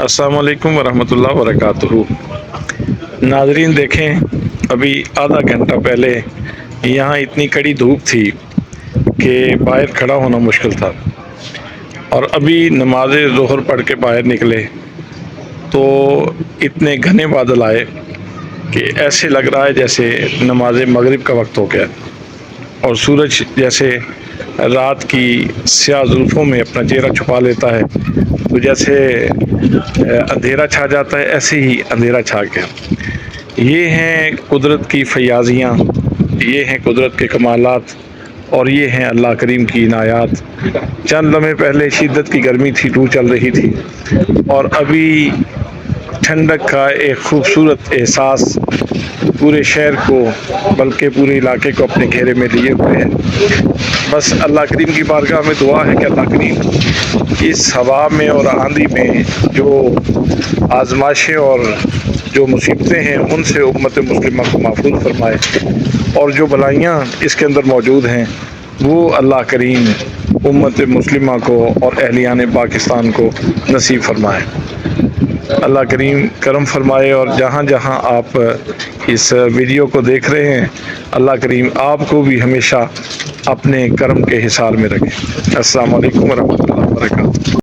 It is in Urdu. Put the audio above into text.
السلام علیکم ورحمۃ اللہ وبرکاتہ۔ ناظرین دیکھیں، ابھی آدھا گھنٹہ پہلے یہاں اتنی کڑی دھوپ تھی کہ باہر کھڑا ہونا مشکل تھا، اور ابھی نماز ظہر پڑھ کے باہر نکلے تو اتنے گھنے بادل آئے کہ ایسے لگ رہا ہے جیسے نماز مغرب کا وقت ہو گیا، اور سورج جیسے رات کی سیاہ زلفوں میں اپنا چہرہ چھپا لیتا ہے تو جیسے اندھیرا چھا جاتا ہے، ایسے ہی اندھیرا چھا گیا۔ یہ ہیں قدرت کی فیاضیاں، یہ ہیں قدرت کے کمالات، اور یہ ہیں اللہ کریم کی عنایات۔ چند لمحے پہلے شدت کی گرمی تھی، لو چل رہی تھی، اور ابھی ٹھنڈک کا ایک خوبصورت احساس پورے شہر کو بلکہ پورے علاقے کو اپنے گھیرے میں لیے ہوئے ہیں۔ بس اللہ کریم کی بارگاہ میں دعا ہے کہ اللہ کریم اس ہوا میں اور آندھی میں جو آزمائشیں اور جو مصیبتیں ہیں ان سے امت مسلمہ کو محفوظ فرمائے، اور جو بلائیاں اس کے اندر موجود ہیں وہ اللہ کریم امت مسلمہ کو اور اہلیان پاکستان کو نصیب فرمائے۔ اللہ کریم کرم فرمائے، اور جہاں جہاں آپ اس ویڈیو کو دیکھ رہے ہیں، اللہ کریم آپ کو بھی ہمیشہ اپنے کرم کے حصار میں رکھے۔ السلام علیکم ورحمۃ اللہ وبرکاتہ۔